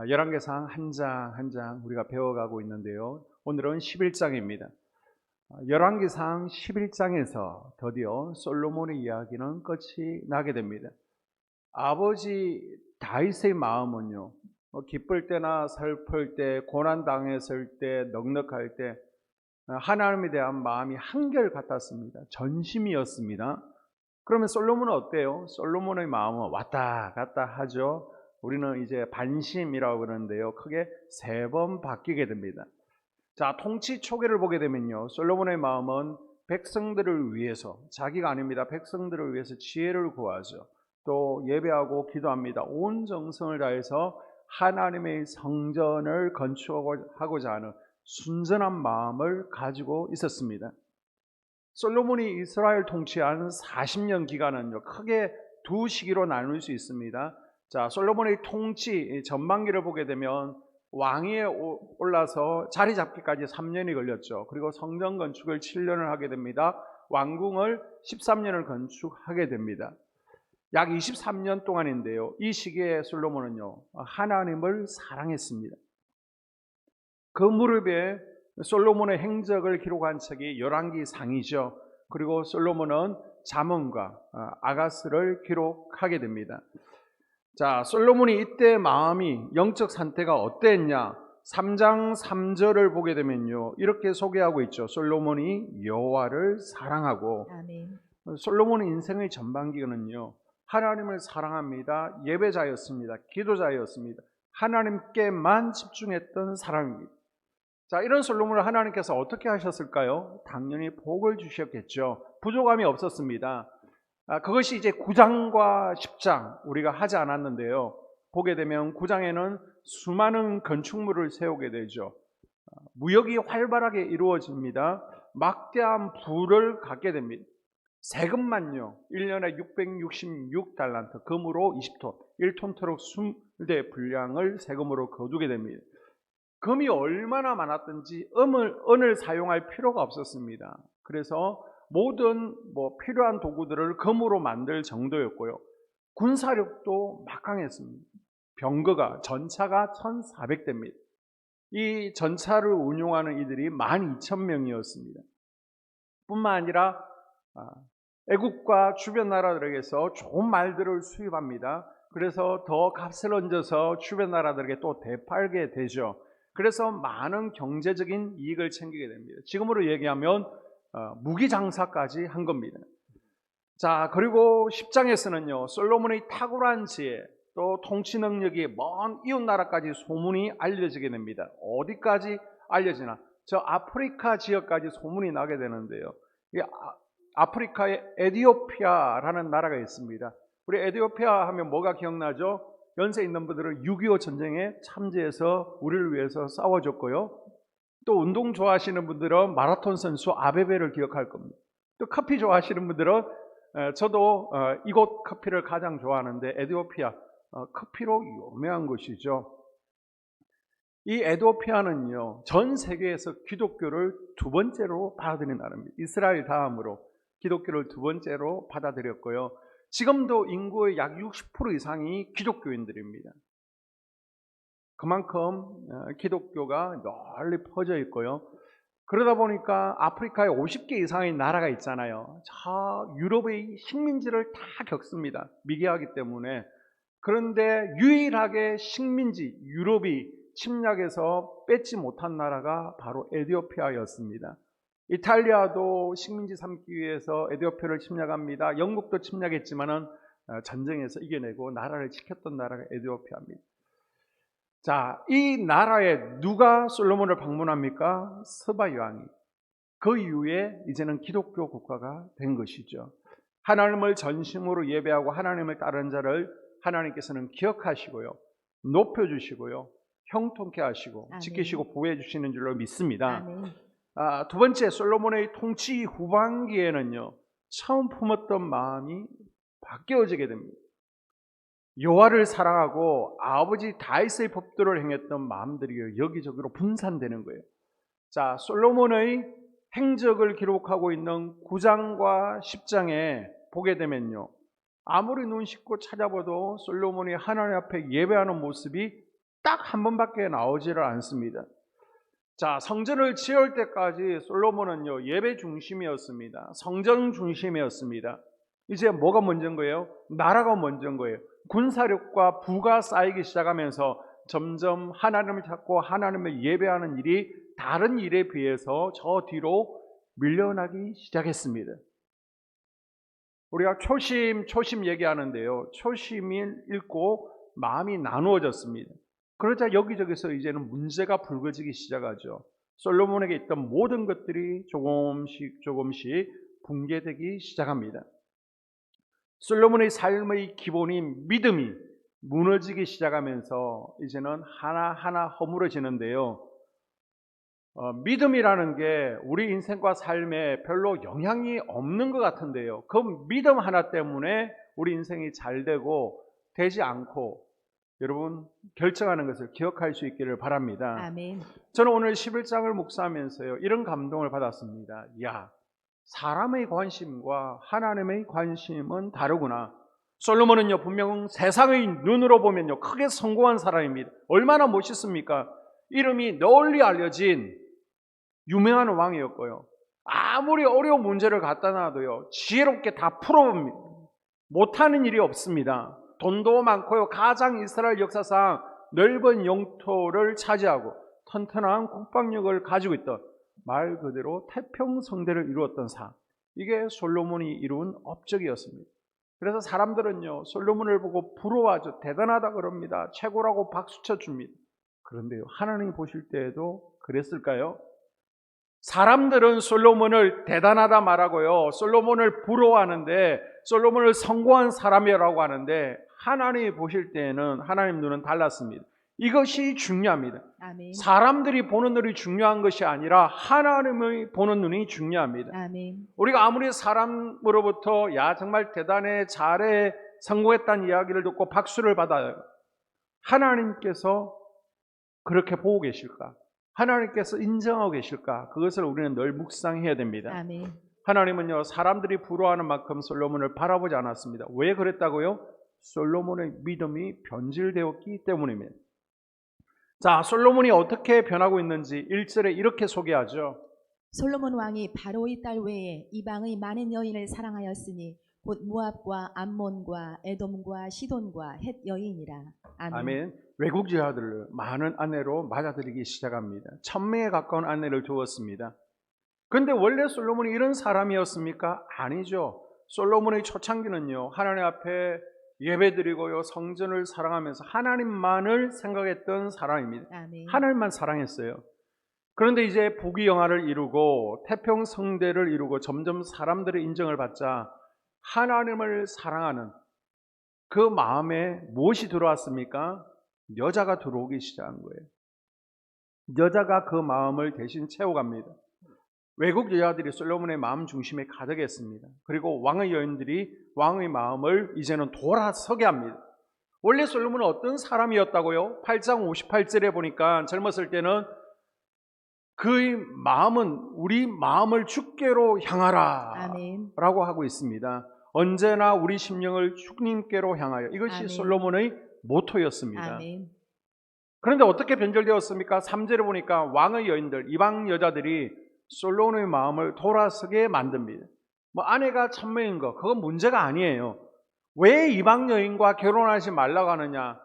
열왕기상 한 장 한 장 우리가 배워가고 있는데요. 오늘은 11장입니다. 열왕기상 11장에서 드디어 솔로몬의 이야기는 끝이 나게 됩니다. 아버지 다윗의 마음은요, 기쁠 때나 슬플 때, 고난당했을 때, 넉넉할 때 하나님에 대한 마음이 한결같았습니다. 전심이었습니다. 그러면 솔로몬은 어때요? 솔로몬의 마음은 왔다 갔다 하죠. 우리는 이제 반심이라고 그러는데요. 크게 3번 바뀌게 됩니다. 자, 통치 초기를 보게 되면요, 솔로몬의 마음은 백성들을 위해서, 자기가 아닙니다. 백성들을 위해서 지혜를 구하죠. 또 예배하고 기도합니다. 온 정성을 다해서 하나님의 성전을 건축하고자 하는 순전한 마음을 가지고 있었습니다. 솔로몬이 이스라엘 통치한 40년 기간은요, 크게 두 시기로 나눌 수 있습니다. 자, 솔로몬의 통치 전반기를 보게 되면 왕위에 올라서 자리 잡기까지 3년이 걸렸죠. 그리고 성전 건축을 7년을 하게 됩니다. 왕궁을 13년을 건축하게 됩니다. 약 23년 동안인데요, 이 시기에 솔로몬은요, 하나님을 사랑했습니다. 그 무렵에 솔로몬의 행적을 기록한 책이 열왕기상이죠. 그리고 솔로몬은 잠언과 아가스를 기록하게 됩니다. 자, 솔로몬이 이때 마음이, 영적 상태가 어땠냐? 3장 3절을 보게 되면요, 이렇게 소개하고 있죠. 솔로몬이 여호와를 사랑하고. 아멘. 솔로몬의 인생의 전반기는요, 하나님을 사랑합니다. 예배자였습니다. 기도자였습니다. 하나님께만 집중했던 사람입니다. 자, 이런 솔로몬을 하나님께서 어떻게 하셨을까요? 당연히 복을 주셨겠죠. 부족함이 없었습니다. 그것이 이제 9장과 10장 우리가 하지 않았는데요, 보게 되면 9장에는 수많은 건축물을 세우게 되죠. 무역이 활발하게 이루어집니다. 막대한 부를 갖게 됩니다. 세금만요, 1년에 666달란트, 금으로 20톤, 1톤토록 20대 분량을 세금으로 거두게 됩니다. 금이 얼마나 많았든지 은을 사용할 필요가 없었습니다. 그래서 모든 필요한 도구들을 금으로 만들 정도였고요. 군사력도 막강했습니다. 병거가, 전차가 1,400대입니다. 이 전차를 운용하는 이들이 12,000명이었습니다. 뿐만 아니라 애국과 주변 나라들에게서 좋은 말들을 수입합니다. 그래서 더 값을 얹어서 주변 나라들에게 또 되팔게 되죠. 그래서 많은 경제적인 이익을 챙기게 됩니다. 지금으로 얘기하면 무기 장사까지 한 겁니다. 자, 그리고 10장에서는요, 솔로몬의 탁월한 지혜, 또 통치 능력이 먼 이웃 나라까지 소문이 알려지게 됩니다. 어디까지 알려지나? 저 아프리카 지역까지 소문이 나게 되는데요. 아프리카에 에티오피아라는 나라가 있습니다. 우리 에티오피아 하면 뭐가 기억나죠? 연세 있는 분들은 6.25 전쟁에 참전해서 우리를 위해서 싸워줬고요. 또 운동 좋아하시는 분들은 마라톤 선수 아베베를 기억할 겁니다. 또 커피 좋아하시는 분들은 저도 이곳 커피를 가장 좋아하는데 에티오피아 커피로 유명한 곳이죠. 이 에티오피아는요, 전 세계에서 기독교를 두 번째로 받아들인 나라입니다. 이스라엘 다음으로 기독교를 두 번째로 받아들였고요. 지금도 인구의 약 60% 이상이 기독교인들입니다. 그만큼 기독교가 널리 퍼져 있고요. 그러다 보니까 아프리카에 50개 이상의 나라가 있잖아요. 저 유럽의 식민지를 다 겪습니다. 미개하기 때문에. 그런데 유일하게 식민지, 유럽이 침략해서 뺏지 못한 나라가 바로 에티오피아였습니다. 이탈리아도 식민지 삼기 위해서 에티오피아를 침략합니다. 영국도 침략했지만은 전쟁에서 이겨내고 나라를 지켰던 나라가 에티오피아입니다. 자, 이 나라에 누가 솔로몬을 방문합니까? 스바 왕이. 그 이후에 이제는 기독교 국가가 된 것이죠. 하나님을 전심으로 예배하고 하나님을 따르는 자를 하나님께서는 기억하시고요, 높여주시고요, 형통케 하시고 아멘. 지키시고 보호해 주시는 줄로 믿습니다. 아멘. 두 번째, 솔로몬의 통치 후반기에는요, 처음 품었던 마음이 바뀌어지게 됩니다. 여호와를 사랑하고 아버지 다윗의 법도를 행했던 마음들이 여기저기로 분산되는 거예요. 자, 솔로몬의 행적을 기록하고 있는 9장과 10장에 보게 되면요, 아무리 눈 씻고 찾아봐도 솔로몬이 하나님 앞에 예배하는 모습이 딱 한 번밖에 나오지를 않습니다. 자, 성전을 지을 때까지 솔로몬은요, 예배 중심이었습니다. 성전 중심이었습니다. 이제 뭐가 먼저인 거예요? 나라가 먼저인 거예요. 군사력과 부가 쌓이기 시작하면서 점점 하나님을 찾고 하나님을 예배하는 일이 다른 일에 비해서 저 뒤로 밀려나기 시작했습니다. 우리가 초심 얘기하는데요. 초심이 잃고 마음이 나누어졌습니다. 그러자 여기저기서 이제는 문제가 불거지기 시작하죠. 솔로몬에게 있던 모든 것들이 조금씩 붕괴되기 시작합니다. 솔로몬의 삶의 기본인 믿음이 무너지기 시작하면서 이제는 하나하나 허물어지는데요. 믿음이라는 게 우리 인생과 삶에 별로 영향이 없는 것 같은데요. 그 믿음 하나 때문에 우리 인생이 잘 되지 않고 여러분 결정하는 것을 기억할 수 있기를 바랍니다. 아멘. 저는 오늘 11장을 묵상하면서요, 이런 감동을 받았습니다. 야, 사람의 관심과 하나님의 관심은 다르구나. 솔로몬은요, 분명 세상의 눈으로 보면요, 크게 성공한 사람입니다. 얼마나 멋있습니까? 이름이 널리 알려진 유명한 왕이었고요. 아무리 어려운 문제를 갖다 놔도요, 지혜롭게 다 풀어봅니다. 못하는 일이 없습니다. 돈도 많고요, 가장 이스라엘 역사상 넓은 영토를 차지하고 튼튼한 국방력을 가지고 있던, 말 그대로 태평성대를 이루었던 사, 이게 솔로몬이 이룬 업적이었습니다. 그래서 사람들은요, 솔로몬을 보고 부러워하죠. 대단하다 그럽니다. 최고라고 박수쳐 줍니다. 그런데요, 하나님이 보실 때에도 그랬을까요? 사람들은 솔로몬을 대단하다 말하고요, 솔로몬을 부러워하는데, 솔로몬을 성공한 사람이라고 하는데, 하나님이 보실 때에는 하나님 눈은 달랐습니다. 이것이 중요합니다. 아멘. 사람들이 보는 눈이 중요한 것이 아니라 하나님의 보는 눈이 중요합니다. 아멘. 우리가 아무리 사람으로부터 야 정말 대단해, 잘해, 성공했다는 이야기를 듣고 박수를 받아요, 하나님께서 그렇게 보고 계실까? 하나님께서 인정하고 계실까? 그것을 우리는 늘 묵상해야 됩니다. 아멘. 하나님은요, 사람들이 부러워하는 만큼 솔로몬을 바라보지 않았습니다. 왜 그랬다고요? 솔로몬의 믿음이 변질되었기 때문입니다. 자, 솔로몬이 어떻게 변하고 있는지 1절에 이렇게 소개하죠. 솔로몬 왕이 바로의 딸 외에 이방의 많은 여인을 사랑하였으니 곧 모압과 암몬과 에돔과 시돈과 헷 여인이라. 아멘. 아멘. 외국 여자들을 많은 아내로 맞아들이기 시작합니다. 1000명에 가까운 아내를 두었습니다. 그런데 원래 솔로몬이 이런 사람이었습니까? 아니죠. 솔로몬의 초창기는요, 하나님 앞에 예배드리고요, 성전을 사랑하면서 하나님만을 생각했던 사람입니다. 아멘. 하나님만 사랑했어요. 그런데 이제 부귀영화를 이루고 태평성대를 이루고 점점 사람들의 인정을 받자 하나님을 사랑하는 그 마음에 무엇이 들어왔습니까? 여자가 들어오기 시작한 거예요. 여자가 그 마음을 대신 채워갑니다. 외국 여자들이 솔로몬의 마음 중심에 가득했습니다. 그리고 왕의 여인들이 왕의 마음을 이제는 돌아서게 합니다. 원래 솔로몬은 어떤 사람이었다고요? 8장 58절에 보니까 젊었을 때는 그의 마음은 우리 마음을 주께로 향하라 아멘. 라고 하고 있습니다. 언제나 우리 심령을 주님께로 향하여, 이것이 아멘. 솔로몬의 모토였습니다. 아멘. 그런데 어떻게 변절되었습니까? 3절에 보니까 왕의 여인들, 이방 여자들이 솔로몬의 마음을 돌아서게 만듭니다. 뭐 아내가 1000명인 거, 그건 문제가 아니에요. 왜 이방 여인과 결혼하지 말라고 하느냐?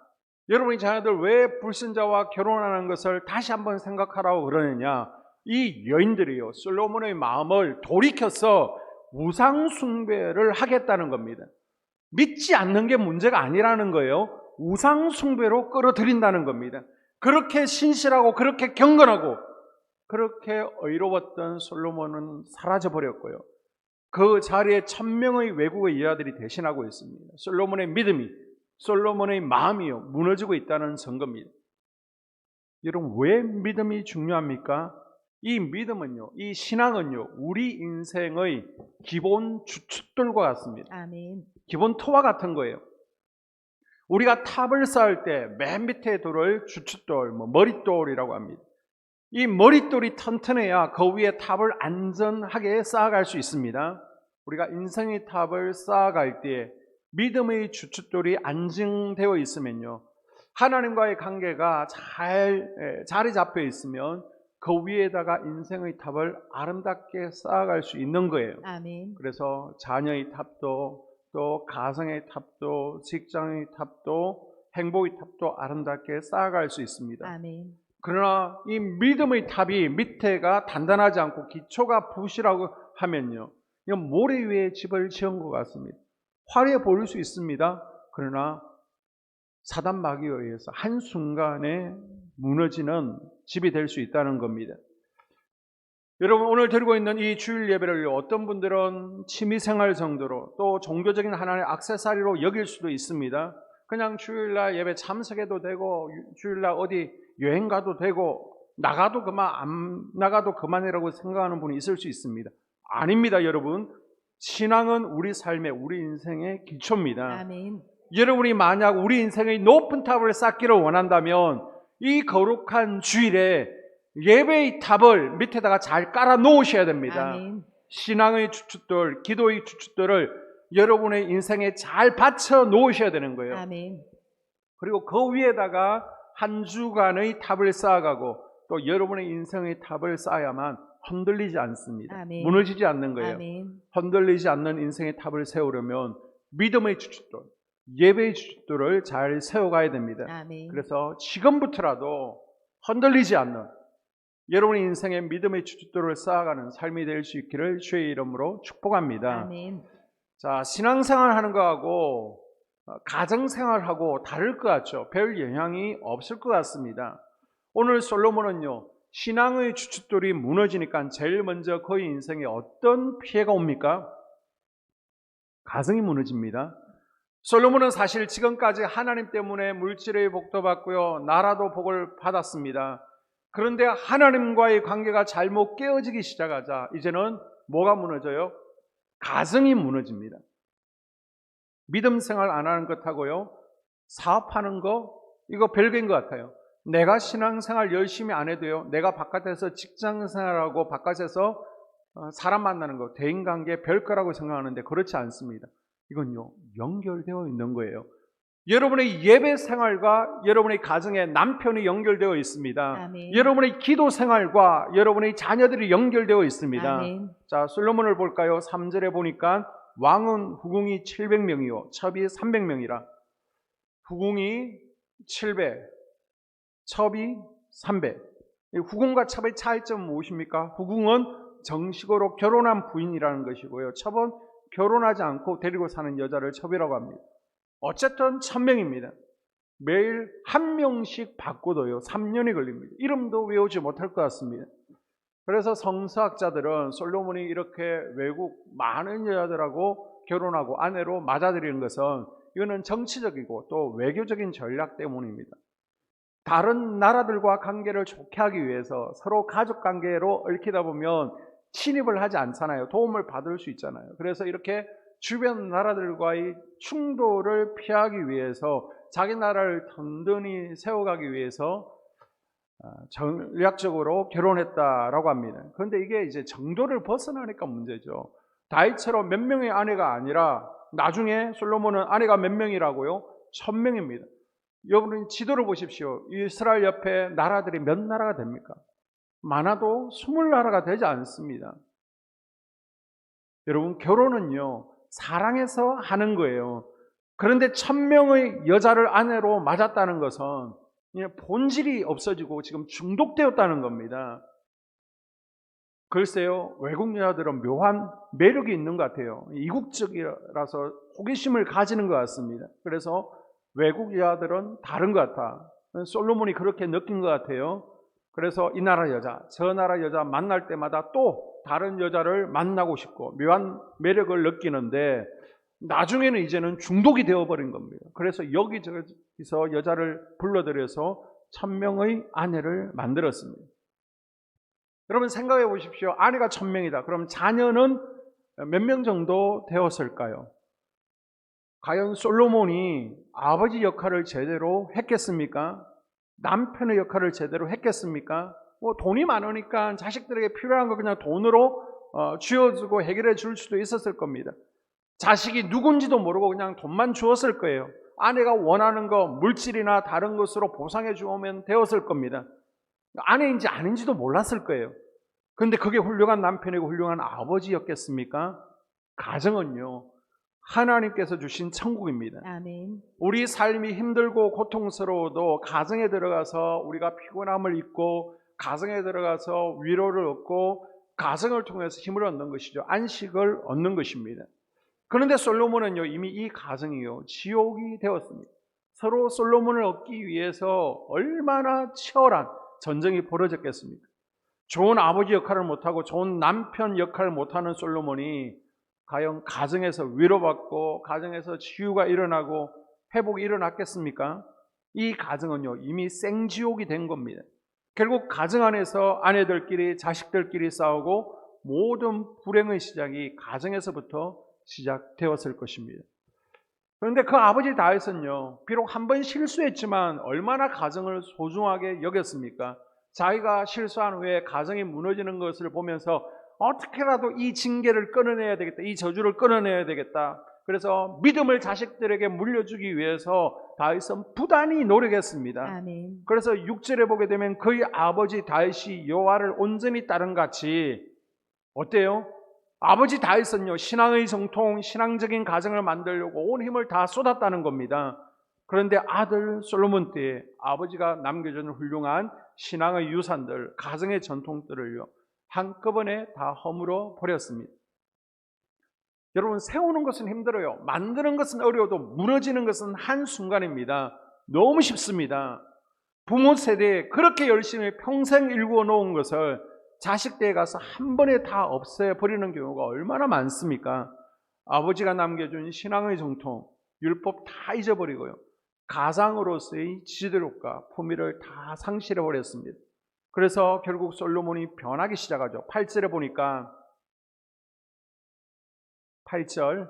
여러분의 자녀들 왜 불신자와 결혼하는 것을 다시 한번 생각하라고 그러느냐? 이 여인들이요, 솔로몬의 마음을 돌이켜서 우상 숭배를 하겠다는 겁니다. 믿지 않는 게 문제가 아니라는 거예요. 우상 숭배로 끌어들인다는 겁니다. 그렇게 신실하고 그렇게 경건하고 그렇게 의로웠던 솔로몬은 사라져 버렸고요, 그 자리에 1000명의 외국의 여자들이 대신하고 있습니다. 솔로몬의 믿음이, 솔로몬의 마음이요, 무너지고 있다는 증거입니다. 여러분, 왜 믿음이 중요합니까? 이 믿음은요, 이 신앙은요, 우리 인생의 기본 주춧돌과 같습니다. 아멘. 기본 토와 같은 거예요. 우리가 탑을 쌓을 때 맨 밑에 돌을 주춧돌, 머릿돌이라고 합니다. 이 머릿돌이 튼튼해야 그 위에 탑을 안전하게 쌓아갈 수 있습니다. 우리가 인생의 탑을 쌓아갈 때 믿음의 주춧돌이 안정되어 있으면요, 하나님과의 관계가 잘 자리 잡혀 있으면 그 위에다가 인생의 탑을 아름답게 쌓아갈 수 있는 거예요. 아멘. 그래서 자녀의 탑도, 또 가정의 탑도, 직장의 탑도, 행복의 탑도 아름답게 쌓아갈 수 있습니다. 아멘. 그러나 이 믿음의 탑이 밑에가 단단하지 않고 기초가 부실하고 하면요, 이건 모래 위에 집을 지은 것 같습니다. 화려해 보일 수 있습니다. 그러나 사단 마귀에 의해서 한순간에 무너지는 집이 될 수 있다는 겁니다. 여러분, 오늘 드리고 있는 이 주일 예배를 어떤 분들은 취미생활 정도로, 또 종교적인 하나의 액세서리로 여길 수도 있습니다. 그냥 주일날 예배 참석해도 되고, 주일날 어디 여행 가도 되고, 나가도 그만, 안 나가도 그만이라고 생각하는 분이 있을 수 있습니다. 아닙니다, 여러분. 신앙은 우리 삶의, 우리 인생의 기초입니다. 아멘. 여러분이 만약 우리 인생의 높은 탑을 쌓기를 원한다면 이 거룩한 주일에 예배의 탑을 밑에다가 잘 깔아 놓으셔야 됩니다. 아멘. 신앙의 주춧돌, 기도의 주춧돌을 여러분의 인생에 잘 받쳐 놓으셔야 되는 거예요. 아멘. 그리고 그 위에다가 한 주간의 탑을 쌓아가고 또 여러분의 인생의 탑을 쌓아야만 흔들리지 않습니다. 아멘. 무너지지 않는 거예요. 아멘. 흔들리지 않는 인생의 탑을 세우려면 믿음의 주춧돌, 예배의 주춧돌을 잘 세워가야 됩니다. 아멘. 그래서 지금부터라도 흔들리지 않는 여러분의 인생의 믿음의 주춧돌을 쌓아가는 삶이 될 수 있기를 주의 이름으로 축복합니다. 아멘. 자, 신앙생활 하는 거하고 가정생활하고 다를 것 같죠? 별 영향이 없을 것 같습니다. 오늘 솔로몬은요, 신앙의 주춧돌이 무너지니까 제일 먼저 그의 인생에 어떤 피해가 옵니까? 가정이 무너집니다. 솔로몬은 사실 지금까지 하나님 때문에 물질의 복도 받고요, 나라도 복을 받았습니다. 그런데 하나님과의 관계가 잘못 깨어지기 시작하자 이제는 뭐가 무너져요? 가정이 무너집니다. 믿음 생활 안 하는 것하고요, 사업하는 거, 이거 별개인 것 같아요. 내가 신앙생활 열심히 안 해도요, 내가 바깥에서 직장생활하고 바깥에서 사람 만나는 거, 대인관계 별거라고 생각하는데 그렇지 않습니다. 이건요, 연결되어 있는 거예요. 여러분의 예배 생활과 여러분의 가정에 남편이 연결되어 있습니다. 아멘. 여러분의 기도 생활과 여러분의 자녀들이 연결되어 있습니다. 아멘. 자, 솔로몬을 볼까요? 3절에 보니까 왕은 후궁이 700명이요 첩이 300명이라. 후궁이 700, 첩이 300. 후궁과 첩의 차이점은 무엇입니까? 후궁은 정식으로 결혼한 부인이라는 것이고요, 첩은 결혼하지 않고 데리고 사는 여자를 첩이라고 합니다. 어쨌든 1000명입니다. 매일 한 명씩 바꿔도요 3년이 걸립니다. 이름도 외우지 못할 것 같습니다. 그래서 성서학자들은 솔로몬이 이렇게 외국 많은 여자들하고 결혼하고 아내로 맞아들이는 것은 이거는 정치적이고 또 외교적인 전략 때문입니다. 다른 나라들과 관계를 좋게 하기 위해서 서로 가족관계로 얽히다 보면 침입을 하지 않잖아요. 도움을 받을 수 있잖아요. 그래서 이렇게 주변 나라들과의 충돌을 피하기 위해서 자기 나라를 든든히 세워가기 위해서 전략적으로 결혼했다라고 합니다. 그런데 이게 이제 정도를 벗어나니까 문제죠. 다윗처럼 몇 명의 아내가 아니라 나중에 솔로몬은 아내가 몇 명이라고요? 1000명입니다. 여러분 지도를 보십시오. 이스라엘 옆에 나라들이 몇 나라가 됩니까? 많아도 20나라가 되지 않습니다. 여러분, 결혼은요 사랑해서 하는 거예요. 그런데 1000명의 여자를 아내로 맞았다는 것은 본질이 없어지고 지금 중독되었다는 겁니다. 글쎄요, 외국 여자들은 묘한 매력이 있는 것 같아요. 이국적이라서 호기심을 가지는 것 같습니다. 그래서 외국 여자들은 다른 것 같아. 솔로몬이 그렇게 느낀 것 같아요. 그래서 이 나라 여자, 저 나라 여자 만날 때마다 또 다른 여자를 만나고 싶고 묘한 매력을 느끼는데 나중에는 이제는 중독이 되어버린 겁니다. 그래서 여기저기서 여자를 불러들여서 1000명의 아내를 만들었습니다. 여러분 생각해 보십시오. 아내가 1000명이다. 그럼 자녀는 몇 명 정도 되었을까요? 과연 솔로몬이 아버지 역할을 제대로 했겠습니까? 남편의 역할을 제대로 했겠습니까? 돈이 많으니까 자식들에게 필요한 거 그냥 돈으로 쥐어주고 해결해 줄 수도 있었을 겁니다. 자식이 누군지도 모르고 그냥 돈만 주었을 거예요. 아내가 원하는 거 물질이나 다른 것으로 보상해 주면 되었을 겁니다. 아내인지 아닌지도 몰랐을 거예요. 그런데 그게 훌륭한 남편이고 훌륭한 아버지였겠습니까? 가정은요, 하나님께서 주신 천국입니다. 아멘. 우리 삶이 힘들고 고통스러워도 가정에 들어가서 우리가 피곤함을 잊고 가정에 들어가서 위로를 얻고 가정을 통해서 힘을 얻는 것이죠. 안식을 얻는 것입니다. 그런데 솔로몬은요, 이미 이 가정이요, 지옥이 되었습니다. 서로 솔로몬을 얻기 위해서 얼마나 치열한 전쟁이 벌어졌겠습니까? 좋은 아버지 역할을 못하고 좋은 남편 역할을 못하는 솔로몬이 과연 가정에서 위로받고 가정에서 치유가 일어나고 회복이 일어났겠습니까? 이 가정은요, 이미 생지옥이 된 겁니다. 결국 가정 안에서 아내들끼리 자식들끼리 싸우고 모든 불행의 시작이 가정에서부터 시작되었을 것입니다. 그런데 그 아버지 다윗은요, 비록 한 번 실수했지만 얼마나 가정을 소중하게 여겼습니까? 자기가 실수한 후에 가정이 무너지는 것을 보면서 어떻게라도 이 징계를 끊어내야 되겠다, 이 저주를 끊어내야 되겠다. 그래서 믿음을 자식들에게 물려주기 위해서 다윗은 부단히 노력했습니다. 아멘. 그래서 6절에 보게 되면 그의 아버지 다윗이 여호와를 온전히 따른 같이, 어때요? 아버지 다윗은요, 신앙의 정통, 신앙적인 가정을 만들려고 온 힘을 다 쏟았다는 겁니다. 그런데 아들 솔로몬 때에 아버지가 남겨준 훌륭한 신앙의 유산들, 가정의 전통들을요, 한꺼번에 다 허물어 버렸습니다. 여러분, 세우는 것은 힘들어요. 만드는 것은 어려워도 무너지는 것은 한순간입니다. 너무 쉽습니다. 부모 세대에 그렇게 열심히 평생 일구어 놓은 것을 자식 때에 가서 한 번에 다 없애 버리는 경우가 얼마나 많습니까? 아버지가 남겨준 신앙의 정통, 율법 다 잊어버리고요, 가장으로서의 지도력과 품위를 다 상실해 버렸습니다. 그래서 결국 솔로몬이 변하기 시작하죠. 8절에 보니까 8절,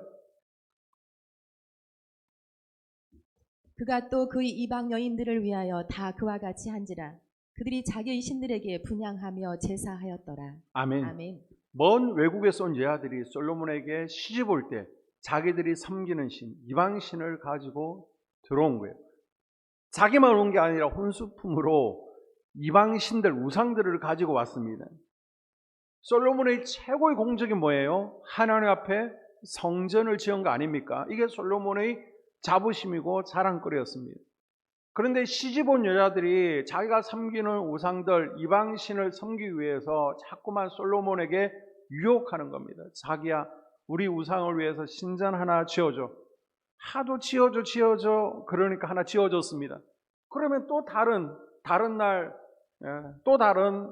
그가 또 그의 이방 여인들을 위하여 다 그와 같이 한지라. 그들이 자기의 신들에게 분향하며 제사하였더라. 아멘. 아멘. 먼 외국에서 온 여자들이 솔로몬에게 시집 올 때 자기들이 섬기는 신, 이방 신을 가지고 들어온 거예요. 자기만 온 게 아니라 혼수품으로 이방 신들, 우상들을 가지고 왔습니다. 솔로몬의 최고의 공적이 뭐예요? 하나님 앞에 성전을 지은 거 아닙니까? 이게 솔로몬의 자부심이고 자랑거리였습니다. 그런데 시집 온 여자들이 자기가 섬기는 우상들, 이방신을 섬기기 위해서 자꾸만 솔로몬에게 유혹하는 겁니다. 자기야, 우리 우상을 위해서 신전 하나 지어줘. 하도 지어줘. 그러니까 하나 지어줬습니다. 그러면 또 다른 날, 또 다른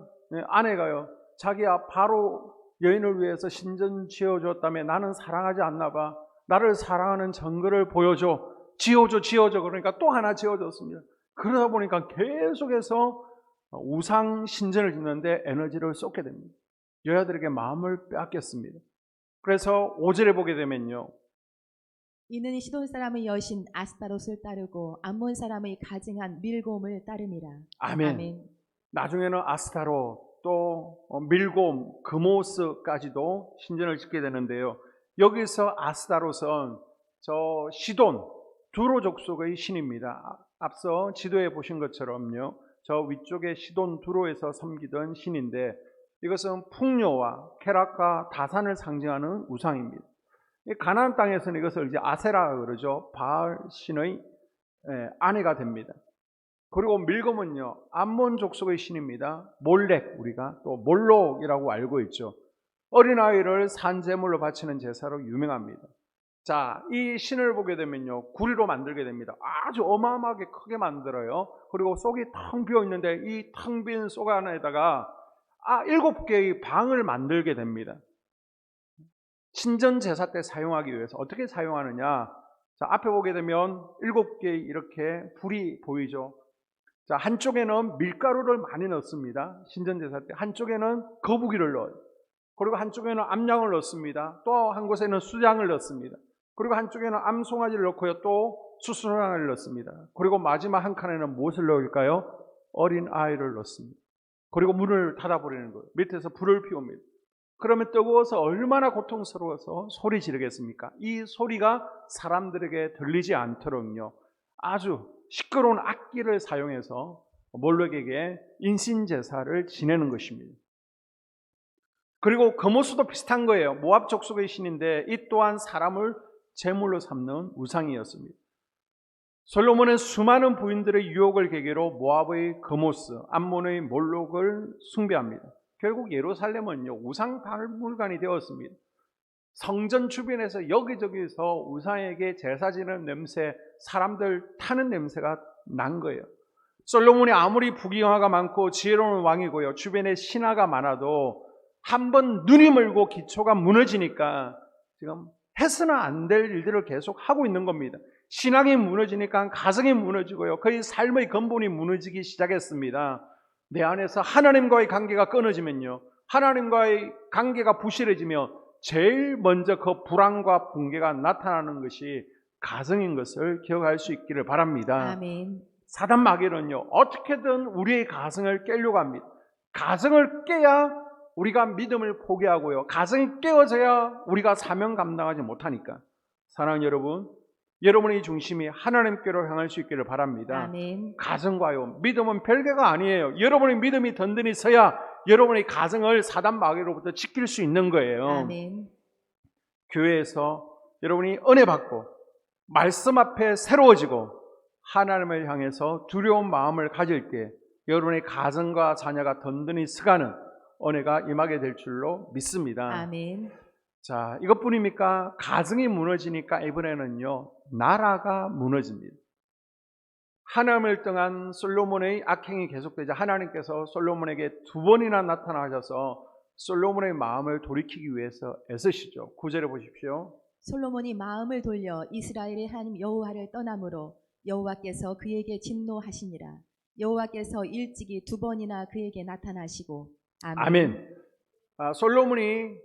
아내가요, 자기야, 바로 여인을 위해서 신전 지어줬다며 나는 사랑하지 않나 봐. 나를 사랑하는 증거를 보여줘. 지어줘. 그러니까 또 하나 지어줬습니다. 그러다 보니까 계속해서 우상 신전을 짓는데 에너지를 쏟게 됩니다. 여자들에게 마음을 빼앗겼습니다. 그래서 5절에 보게 되면요, 이는 시돈 사람의 여신 아스타롯을 따르고 암몬 사람의 가증한 밀곰을 따름이라. 아멘. 나중에는 아스타롯, 또 밀곰, 그모스까지도 신전을 짓게 되는데요, 여기서 아스타롯은 저 시돈, 두로 족속의 신입니다. 앞서 지도에 보신 것처럼요, 저 위쪽에 시돈 두로에서 섬기던 신인데, 이것은 풍요와 쾌락과 다산을 상징하는 우상입니다. 가나안 땅에서는 이것을 이제 아세라 그러죠. 바알 신의 아내가 됩니다. 그리고 밀곰은요, 암몬 족속의 신입니다. 몰렉, 우리가 또 몰록이라고 알고 있죠. 어린아이를 산제물로 바치는 제사로 유명합니다. 자, 이 신을 보게 되면요, 구리로 만들게 됩니다. 아주 어마어마하게 크게 만들어요. 그리고 속이 텅 비어 있는데 이 텅 빈 속 안에다가 7개의 방을 만들게 됩니다. 신전 제사 때 사용하기 위해서 어떻게 사용하느냐? 자, 앞에 보게 되면 7개의 이렇게 불이 보이죠. 자, 한쪽에는 밀가루를 많이 넣습니다. 신전 제사 때. 한쪽에는 거북이를 넣어요. 그리고 한쪽에는 암양을 넣습니다. 또 한 곳에는 수양을 넣습니다. 그리고 한쪽에는 암송아지를 넣고요, 또 수수랑을 넣습니다. 그리고 마지막 한 칸에는 무엇을 넣을까요? 어린 아이를 넣습니다. 그리고 문을 닫아버리는 거예요. 밑에서 불을 피웁니다. 그러면 뜨거워서 얼마나 고통스러워서 소리 지르겠습니까? 이 소리가 사람들에게 들리지 않도록요, 아주 시끄러운 악기를 사용해서 몰록에게 인신제사를 지내는 것입니다. 그리고 거모수도 비슷한 거예요. 모압 족속의 신인데 이 또한 사람을 제물로 삼는 우상이었습니다. 솔로몬은 수많은 부인들의 유혹을 계기로 모압의 거모스, 암몬의 몰록을 숭배합니다. 결국 예루살렘은요 우상 박물관이 되었습니다. 성전 주변에서 여기저기서 우상에게 제사 지는 냄새, 사람들 타는 냄새가 난 거예요. 솔로몬이 아무리 부귀영화가 많고 지혜로운 왕이고요, 주변에 신하가 많아도 한번 눈이 멀고 기초가 무너지니까 지금 해서는 안 될 일들을 계속 하고 있는 겁니다. 신앙이 무너지니까 가정이 무너지고요, 그의 삶의 근본이 무너지기 시작했습니다. 내 안에서 하나님과의 관계가 끊어지면요, 하나님과의 관계가 부실해지면 제일 먼저 그 불안과 붕괴가 나타나는 것이 가정인 것을 기억할 수 있기를 바랍니다. 아멘. 사단 마귀는요 어떻게든 우리의 가정을 깨려고 합니다. 가정을 깨야 우리가 믿음을 포기하고요, 가정이 깨어져야 우리가 사명 감당하지 못하니까. 사랑하는 여러분, 여러분의 중심이 하나님께로 향할 수 있기를 바랍니다. 아멘. 가정과요 믿음은 별개가 아니에요. 여러분의 믿음이 든든히 서야 여러분의 가정을 사단 마귀로부터 지킬 수 있는 거예요. 아멘. 교회에서 여러분이 은혜 받고 말씀 앞에 새로워지고 하나님을 향해서 두려운 마음을 가질 때 여러분의 가정과 자녀가 든든히 서가는 은혜가 임하게 될 줄로 믿습니다. 아멘. 자, 이것뿐입니까? 가정이 무너지니까 이번에는요 나라가 무너집니다. 하나님을 떠난 솔로몬의 악행이 계속되자 하나님께서 솔로몬에게 2번이나 나타나셔서 솔로몬의 마음을 돌이키기 위해서 애쓰시죠. 9절에 보십시오. 솔로몬이 마음을 돌려 이스라엘의 하나님 여호와를 떠남으로 여호와께서 그에게 진노하시니라. 여호와께서 일찍이 2번이나 그에게 나타나시고. 아멘. 아멘. 솔로몬이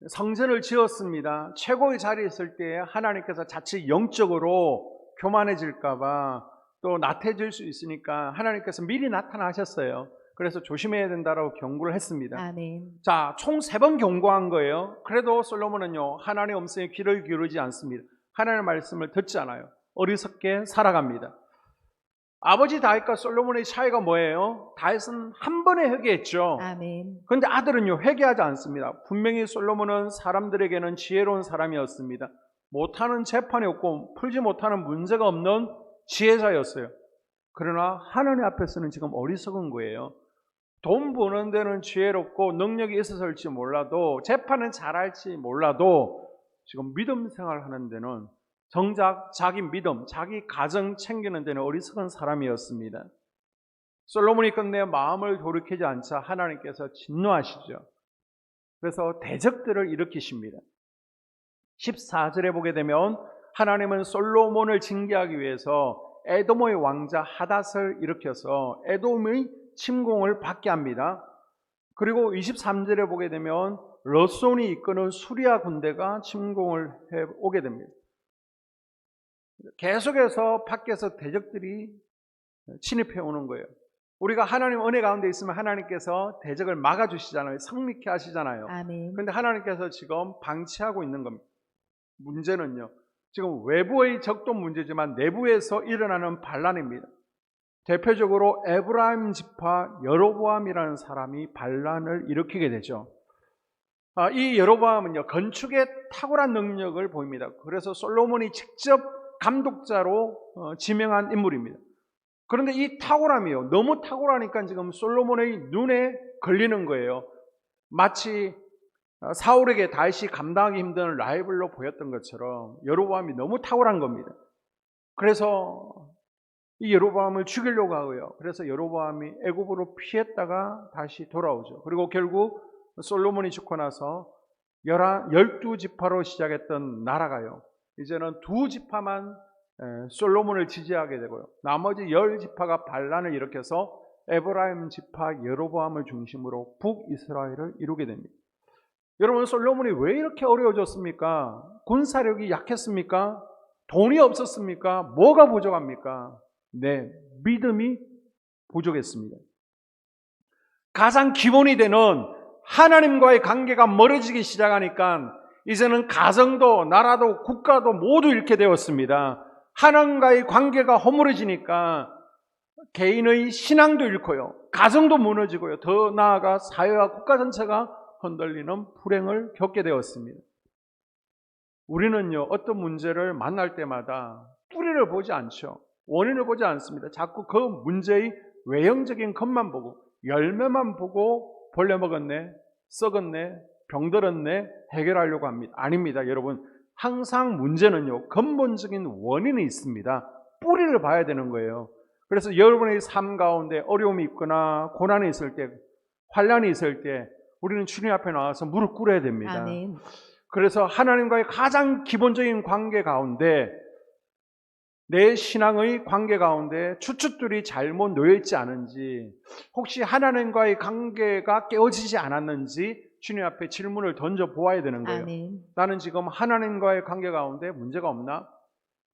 성전을 지었습니다. 최고의 자리에 있을 때 하나님께서 자칫 영적으로 교만해질까봐 또 나태해질 수 있으니까 하나님께서 미리 나타나셨어요. 그래서 조심해야 된다라고 경고를 했습니다. 아멘. 자, 총 3번 경고한 거예요. 그래도 솔로몬은요 하나님의 음성에 귀를 기울이지 않습니다. 하나님의 말씀을 듣지 않아요. 어리석게 살아갑니다. 아버지 다윗과 솔로몬의 차이가 뭐예요? 다윗은 한 번에 회개했죠. 아멘. 그런데 아들은요 회개하지 않습니다. 분명히 솔로몬은 사람들에게는 지혜로운 사람이었습니다. 못하는 재판이 없고 풀지 못하는 문제가 없는 지혜자였어요. 그러나 하나님 앞에서는 지금 어리석은 거예요. 돈 버는 데는 지혜롭고 능력이 있어서일지 몰라도, 재판은 잘할지 몰라도 지금 믿음 생활하는 데는 정작 자기 믿음, 자기 가정 챙기는 데는 어리석은 사람이었습니다. 솔로몬이 끝내 마음을 돌이키지 않자 하나님께서 진노하시죠. 그래서 대적들을 일으키십니다. 14절에 보게 되면 하나님은 솔로몬을 징계하기 위해서 에돔의 왕자 하닷을 일으켜서 에돔의 침공을 받게 합니다. 그리고 23절에 보게 되면 르손이 이끄는 수리아 군대가 침공을 해 오게 됩니다. 계속해서 밖에서 대적들이 침입해 오는 거예요. 우리가 하나님 은혜 가운데 있으면 하나님께서 대적을 막아주시잖아요. 성립케 하시잖아요. 아멘. 그런데 하나님께서 지금 방치하고 있는 겁니다. 문제는요, 지금 외부의 적도 문제지만 내부에서 일어나는 반란입니다. 대표적으로 에브라임 지파 여로보암이라는 사람이 반란을 일으키게 되죠. 이 여로보암은요 건축에 탁월한 능력을 보입니다. 그래서 솔로몬이 직접 감독자로 지명한 인물입니다. 그런데 이 탁월함이요 너무 탁월하니까 지금 솔로몬의 눈에 걸리는 거예요. 마치 사울에게 다윗이 감당하기 힘든 라이벌로 보였던 것처럼 여로보암이 너무 탁월한 겁니다. 그래서 이 여로보암을 죽이려고 하고요. 그래서 여로보암이 애굽으로 피했다가 다시 돌아오죠. 그리고 결국 솔로몬이 죽고 나서 12지파로 시작했던 나라가요, 이제는 2지파만 솔로몬을 지지하게 되고요, 나머지 10지파가 반란을 일으켜서 에브라임 지파 여로보암을 중심으로 북이스라엘을 이루게 됩니다. 여러분, 솔로몬이 왜 이렇게 어려워졌습니까? 군사력이 약했습니까? 돈이 없었습니까? 뭐가 부족합니까? 네, 믿음이 부족했습니다. 가장 기본이 되는 하나님과의 관계가 멀어지기 시작하니까 이제는 가정도 나라도 국가도 모두 잃게 되었습니다. 하나님과의 관계가 허물어지니까 개인의 신앙도 잃고요, 가정도 무너지고요, 더 나아가 사회와 국가 전체가 흔들리는 불행을 겪게 되었습니다. 우리는요, 어떤 문제를 만날 때마다 뿌리를 보지 않죠. 원인을 보지 않습니다. 자꾸 그 문제의 외형적인 것만 보고, 열매만 보고 벌레 먹었네, 썩었네, 병들었네 해결하려고 합니다. 아닙니다. 여러분, 항상 문제는요, 근본적인 원인이 있습니다. 뿌리를 봐야 되는 거예요. 그래서 여러분의 삶 가운데 어려움이 있거나 고난이 있을 때, 환난이 있을 때 우리는 주님 앞에 나와서 무릎 꿇어야 됩니다. 아멘. 그래서 하나님과의 가장 기본적인 관계 가운데, 내 신앙의 관계 가운데 추측들이 잘못 놓여있지 않은지, 혹시 하나님과의 관계가 깨어지지 않았는지 주님 앞에 질문을 던져 보아야 되는 거예요. 아멘. 나는 지금 하나님과의 관계 가운데 문제가 없나?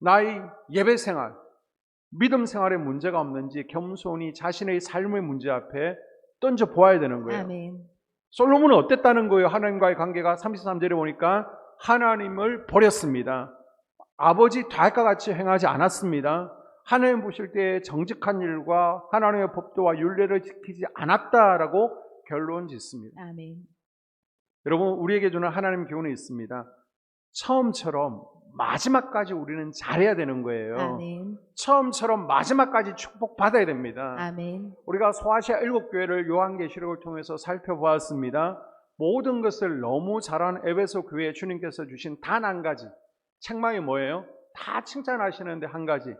나의 예배 생활, 믿음 생활에 문제가 없는지 겸손히 자신의 삶의 문제 앞에 던져 보아야 되는 거예요. 아멘. 솔로몬은 어땠다는 거예요? 하나님과의 관계가 33절에 보니까 하나님을 버렸습니다. 아버지 다윗과 같이 행하지 않았습니다. 하나님 보실 때 정직한 일과 하나님의 법도와 율례를 지키지 않았다라고 결론 짓습니다. 아멘. 여러분, 우리에게 주는 하나님 교훈이 있습니다. 처음처럼 마지막까지 우리는 잘해야 되는 거예요. 아멘. 처음처럼 마지막까지 축복받아야 됩니다. 아멘. 우리가 소아시아 7교회를 요한계시록을 통해서 살펴보았습니다. 모든 것을 너무 잘한 에베소 교회에 주님께서 주신 단 한 가지 책망이 뭐예요? 다 칭찬하시는데 한 가지,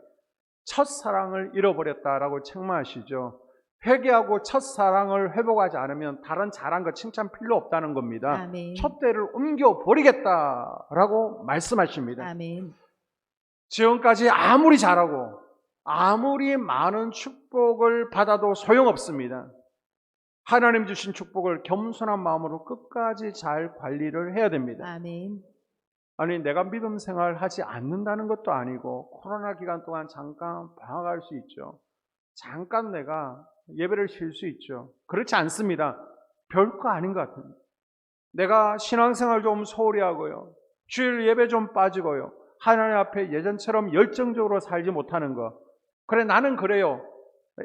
첫사랑을 잃어버렸다라고 책망하시죠. 회개하고 첫사랑을 회복하지 않으면 다른 잘한 거 칭찬 필요 없다는 겁니다. 아멘. 촛대를 옮겨버리겠다라고 말씀하십니다. 아멘. 지금까지 아무리 잘하고 아무리 많은 축복을 받아도 소용없습니다. 하나님 주신 축복을 겸손한 마음으로 끝까지 잘 관리를 해야 됩니다. 아멘. 아니, 내가 믿음 생활 하지 않는다는 것도 아니고 코로나 기간 동안 잠깐 방학할 수 있죠. 잠깐 내가 예배를 쉴 수 있죠. 그렇지 않습니다. 별거 아닌 것 같습니다. 내가 신앙생활 좀 소홀히 하고요, 주일 예배 좀 빠지고요, 하나님 앞에 예전처럼 열정적으로 살지 못하는 것, 그래 나는 그래요,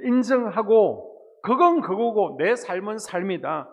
인정하고 그건 그거고 내 삶은 삶이다,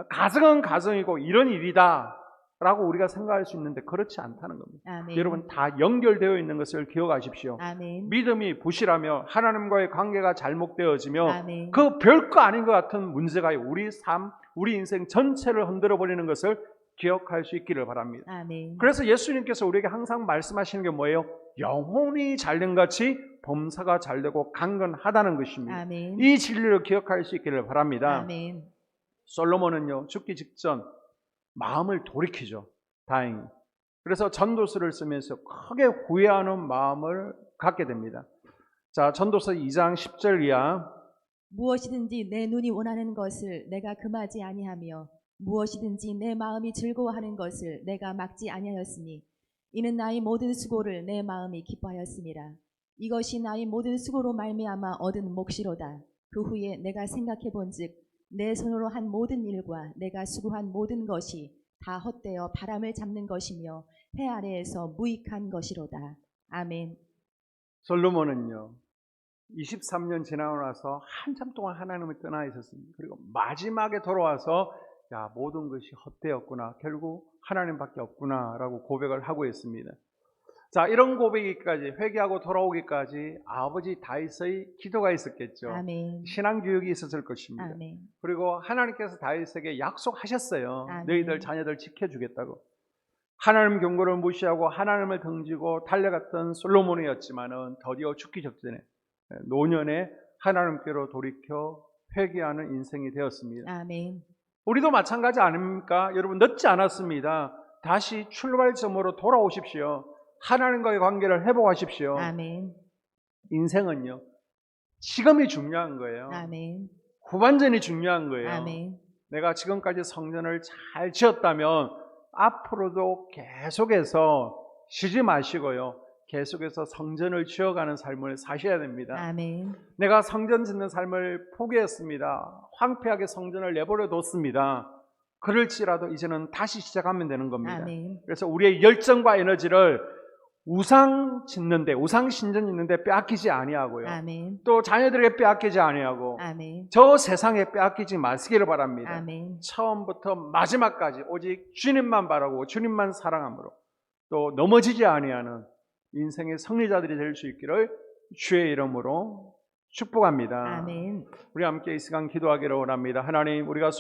가정은 가정이고 이런 일이다 라고 우리가 생각할 수 있는데 그렇지 않다는 겁니다. 아멘. 여러분, 다 연결되어 있는 것을 기억하십시오. 아멘. 믿음이 부실하며 하나님과의 관계가 잘못되어지며 아멘. 그 별거 아닌 것 같은 문제가 우리 삶, 우리 인생 전체를 흔들어 버리는 것을 기억할 수 있기를 바랍니다. 아멘. 그래서 예수님께서 우리에게 항상 말씀하시는 게 뭐예요? 영혼이 잘된 같이 범사가 잘되고 강건하다는 것입니다. 아멘. 이 진리를 기억할 수 있기를 바랍니다. 아멘. 솔로몬은요, 죽기 직전 마음을 돌이키죠. 다행히. 그래서 전도서를 쓰면서 크게 후회하는 마음을 갖게 됩니다. 자, 전도서 2장 10절 이하. 무엇이든지 내 눈이 원하는 것을 내가 금하지 아니하며 무엇이든지 내 마음이 즐거워하는 것을 내가 막지 아니하였으니 이는 나의 모든 수고를 내 마음이 기뻐하였음이라. 이것이 나의 모든 수고로 말미암아 얻은 몫이로다. 그 후에 내가 생각해 본즉 내 손으로 한 모든 일과 내가 수고한 모든 것이 다 헛되어 바람을 잡는 것이며 해 아래에서 무익한 것이로다. 아멘. 솔로몬은요, 23년 지나고 나서 한참 동안 하나님을 떠나 있었습니다. 그리고 마지막에 돌아와서 야, 모든 것이 헛되었구나, 결국 하나님밖에 없구나 라고 고백을 하고 있습니다. 자, 이런 고백이기까지, 회개하고 돌아오기까지 아버지 다윗의 기도가 있었겠죠. 아멘. 신앙교육이 있었을 것입니다. 아멘. 그리고 하나님께서 다윗에게 약속하셨어요. 아멘. 너희들 자녀들 지켜주겠다고. 하나님 경고를 무시하고 하나님을 등지고 달려갔던 솔로몬이었지만은 드디어 죽기 직전에 노년에 하나님께로 돌이켜 회개하는 인생이 되었습니다. 아멘. 우리도 마찬가지 아닙니까? 여러분, 늦지 않았습니다. 다시 출발점으로 돌아오십시오. 하나님과의 관계를 회복하십시오. 아멘. 인생은요, 지금이 중요한 거예요. 아멘. 후반전이 중요한 거예요. 아멘. 내가 지금까지 성전을 잘 지었다면 앞으로도 계속해서 쉬지 마시고요, 계속해서 성전을 지어가는 삶을 사셔야 됩니다. 아멘. 내가 성전 짓는 삶을 포기했습니다. 황폐하게 성전을 내버려 뒀습니다. 그럴지라도 이제는 다시 시작하면 되는 겁니다. 아멘. 그래서 우리의 열정과 에너지를 우상 짓는데, 우상 신전 짓는데 빼앗기지 아니하고요. 아멘. 또 자녀들에게 빼앗기지 아니하고 아멘. 저 세상에 빼앗기지 마시기를 바랍니다. 아멘. 처음부터 마지막까지 오직 주님만 바라고 주님만 사랑함으로 또 넘어지지 아니하는 인생의 승리자들이 될 수 있기를 주의 이름으로 축복합니다. 아멘. 우리 함께 이 시간 기도하기를 원합니다. 하나님, 우리가